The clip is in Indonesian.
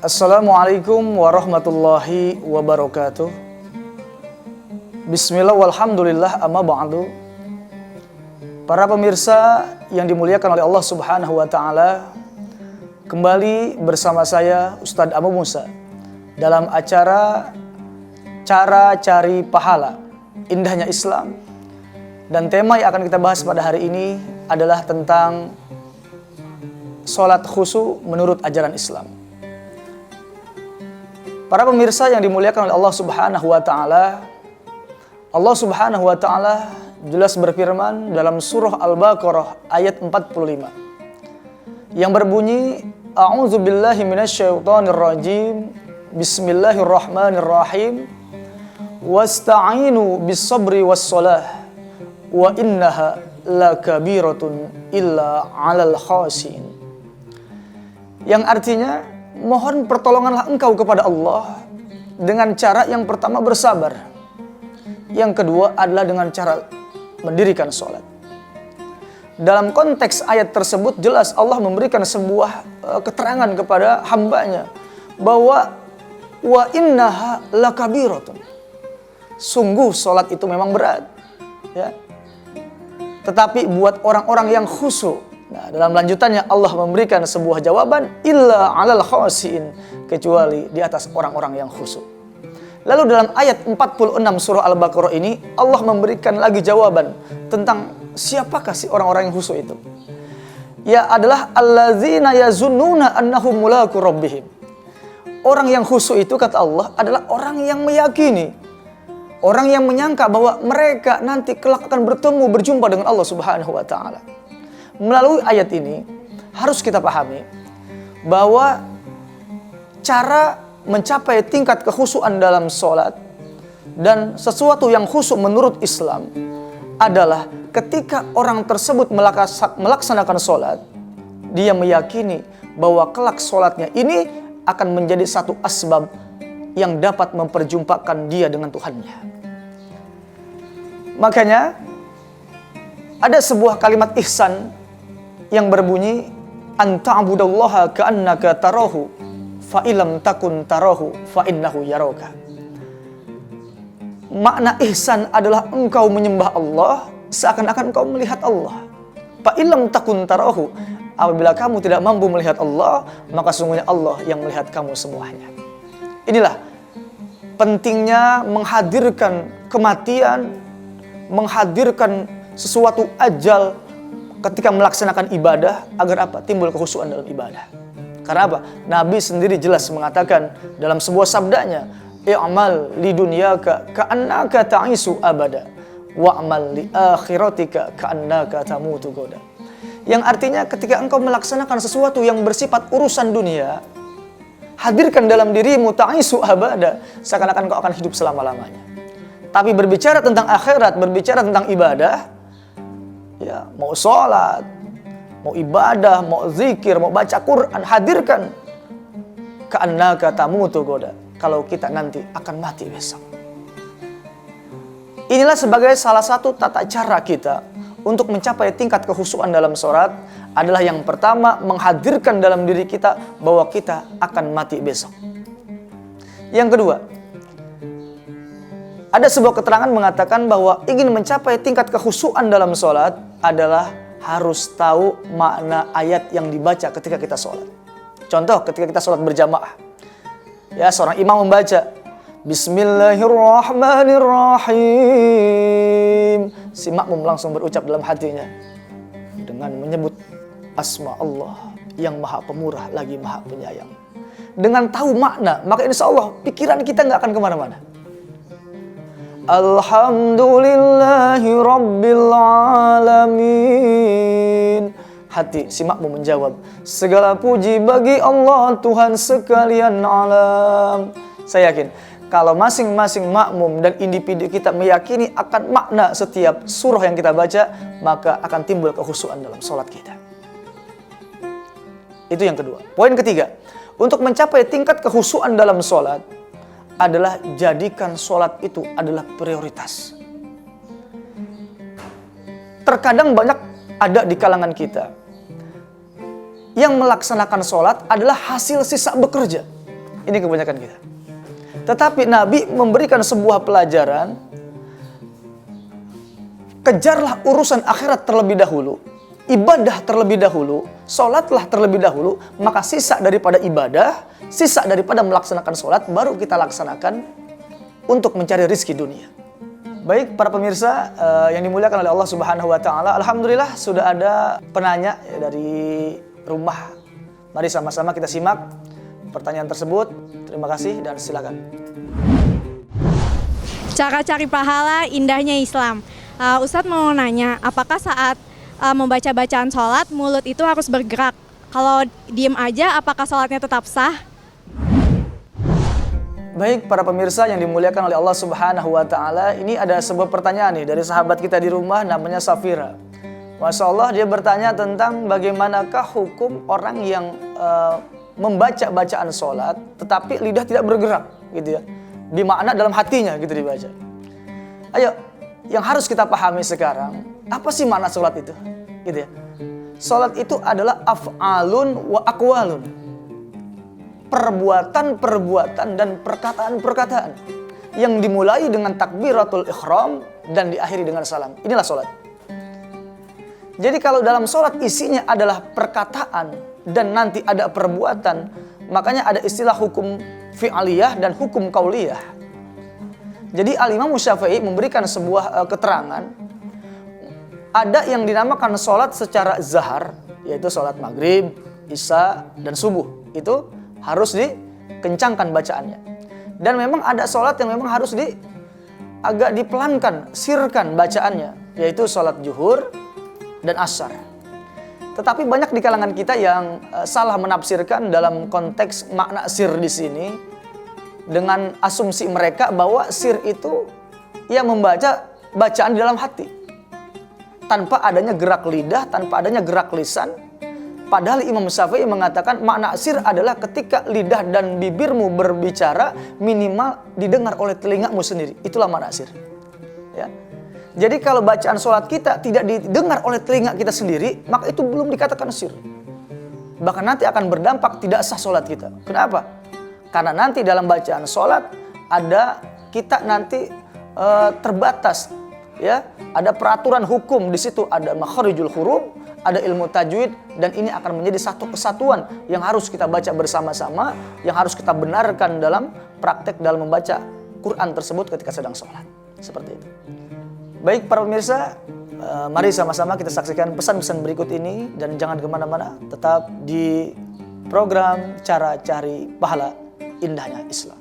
Assalamualaikum warahmatullahi wabarakatuh. Bismillah walhamdulillah amma ba'du. Para pemirsa yang dimuliakan oleh Allah Subhanahu wa taala, kembali bersama saya Ustadz Abu Musa dalam acara Cara Cari Pahala, Indahnya Islam. Dan tema yang akan kita bahas pada hari ini adalah tentang sholat khusyuk menurut ajaran Islam. Para pemirsa yang dimuliakan oleh Allah Subhanahu wa taala, Allah Subhanahu wa taala jelas berfirman dalam surah Al-Baqarah ayat 45 yang berbunyi, A'udzubillahi minasyaitonirrajim, Bismillahirrahmanirrahim, Wasta'inu bis-sabri was-shalah wa innaha lakabiratun illa 'alal khashin. Yang artinya, mohon pertolonganlah engkau kepada Allah dengan cara yang pertama bersabar. Yang kedua adalah dengan cara mendirikan sholat. Dalam konteks ayat tersebut jelas Allah memberikan sebuah keterangan kepada hambanya bahwa wa innaha lakabiratun. Sungguh sholat itu memang berat, ya. Tetapi buat orang-orang yang khusyuk. Nah, dalam lanjutannya Allah memberikan sebuah jawaban, illa 'alal khashin, kecuali di atas orang-orang yang khusyuk. Lalu dalam ayat 46 surah Al-Baqarah ini Allah memberikan lagi jawaban tentang siapakah sih orang-orang yang khusyuk itu? Ya adalah allazina yazunnuna annahum mulaqu rabbihim. Orang yang khusyuk itu kata Allah adalah orang yang meyakini, orang yang menyangka bahwa mereka nanti kelak akan bertemu berjumpa dengan Allah Subhanahu wa taala. Melalui ayat ini harus kita pahami bahwa cara mencapai tingkat kekhusyuan dalam sholat dan sesuatu yang khusyuk menurut Islam adalah ketika orang tersebut melaksanakan sholat, dia meyakini bahwa kelak sholatnya ini akan menjadi satu asbab yang dapat memperjumpakan dia dengan Tuhannya. Makanya ada sebuah kalimat ihsan yang berbunyi, anta'budallaha ka'annaka tarahu fa illam takun tarahu fa innahu yaraka. Makna ihsan adalah engkau menyembah Allah seakan-akan engkau melihat Allah. Fa illam takun tarahu, apabila kamu tidak mampu melihat Allah, maka sungguhnya Allah yang melihat kamu semuanya. Inilah pentingnya menghadirkan kematian, menghadirkan sesuatu ajal ketika melaksanakan ibadah, agar apa? Timbul kekhusyuan dalam ibadah. Karena apa? Nabi sendiri jelas mengatakan dalam sebuah sabdanya, i'mal lidunyaka ka'annaka ta'isu abada wa'mal li akhiratika ka'annaka tamutu goda. Yang artinya ketika engkau melaksanakan sesuatu yang bersifat urusan dunia, hadirkan dalam dirimu ta'isu abada, seakan-akan engkau akan hidup selama-lamanya. Tapi berbicara tentang akhirat, berbicara tentang ibadah, ya, mau sholat, mau ibadah, mau zikir, mau baca Quran, hadirkan ka'annaka tamutu goda, kalau kita nanti akan mati besok. Inilah sebagai salah satu tata cara kita untuk mencapai tingkat kekhusyuan dalam sholat, adalah yang pertama menghadirkan dalam diri kita bahwa kita akan mati besok. Yang kedua, ada sebuah keterangan mengatakan bahwa ingin mencapai tingkat kekhusyuan dalam sholat adalah harus tahu makna ayat yang dibaca ketika kita sholat. Contoh ketika kita sholat berjamaah, ya, seorang imam membaca Bismillahirrahmanirrahim, si makmum langsung berucap dalam hatinya dengan menyebut asma Allah yang maha pemurah lagi maha penyayang. Dengan tahu makna, maka insya Allah pikiran kita nggak akan kemana-mana. Alhamdulillahi Rabbil Alamin. Hati si makmum menjawab, segala puji bagi Allah Tuhan sekalian alam. Saya yakin kalau masing-masing makmum dan individu kita meyakini akan makna setiap surah yang kita baca, maka akan timbul kekhusyuan dalam sholat kita. Itu yang kedua. Poin ketiga, untuk mencapai tingkat kekhusyuan dalam sholat adalah jadikan sholat itu adalah prioritas. Terkadang banyak ada di kalangan kita yang melaksanakan sholat adalah hasil sisa bekerja. Ini kebanyakan kita. Tetapi Nabi memberikan sebuah pelajaran, kejarlah urusan akhirat terlebih dahulu, ibadah terlebih dahulu, sholatlah terlebih dahulu, maka sisa daripada ibadah, sisa daripada melaksanakan sholat, baru kita laksanakan untuk mencari rizki dunia. Baik para pemirsa yang dimuliakan oleh Allah Subhanahu wa Ta'ala, alhamdulillah sudah ada penanya dari rumah. Mari sama-sama kita simak pertanyaan tersebut. Terima kasih dan silakan. Cara cari pahala indahnya Islam. Ustadz mau nanya, apakah saat membaca bacaan sholat mulut itu harus bergerak? Kalau diem aja, apakah sholatnya tetap sah? Baik para pemirsa yang dimuliakan oleh Allah Subhanahu wa Ta'ala, ini ada sebuah pertanyaan nih dari sahabat kita di rumah namanya Safira. Masya Allah, dia bertanya tentang bagaimanakah hukum orang yang membaca bacaan sholat tetapi lidah tidak bergerak gitu ya, bimakna dalam hatinya gitu dibaca. Ayo, yang harus kita pahami sekarang, apa sih makna sholat itu gitu ya. Sholat itu adalah af'alun wa aqwalun, perbuatan-perbuatan dan perkataan-perkataan yang dimulai dengan takbiratul ihram dan diakhiri dengan salam. Inilah sholat. Jadi kalau dalam sholat isinya adalah perkataan dan nanti ada perbuatan, makanya ada istilah hukum fi'aliyah dan hukum qauliyah. Jadi Al-Imam Syafi'i memberikan sebuah keterangan, ada yang dinamakan sholat secara zahar, yaitu sholat maghrib, isya, dan subuh. Itu harus dikencangkan bacaannya. Dan memang ada sholat yang memang harus agak dipelankan, sirkan bacaannya, yaitu sholat zuhur dan asar. Tetapi banyak di kalangan kita yang salah menafsirkan dalam konteks makna sir di sini dengan asumsi mereka bahwa sir itu ya membaca bacaan di dalam hati tanpa adanya gerak lidah, tanpa adanya gerak lisan. Padahal Imam Syafi'i mengatakan makna sir adalah ketika lidah dan bibirmu berbicara minimal didengar oleh telingamu sendiri. Itulah makna sir. Ya. Jadi kalau bacaan sholat kita tidak didengar oleh telinga kita sendiri, maka itu belum dikatakan sir. Bahkan nanti akan berdampak tidak sah sholat kita. Kenapa? Karena nanti dalam bacaan sholat ada kita nanti terbatas, ya, ada peraturan hukum di situ, ada makharijul huruf, ada ilmu tajwid, dan ini akan menjadi satu kesatuan yang harus kita baca bersama-sama, yang harus kita benarkan dalam praktek dalam membaca Quran tersebut ketika sedang sholat. Seperti itu. Baik para pemirsa, mari sama-sama kita saksikan pesan-pesan berikut ini dan jangan kemana-mana, tetap di program Cara Cari Pahala Indahnya Islam.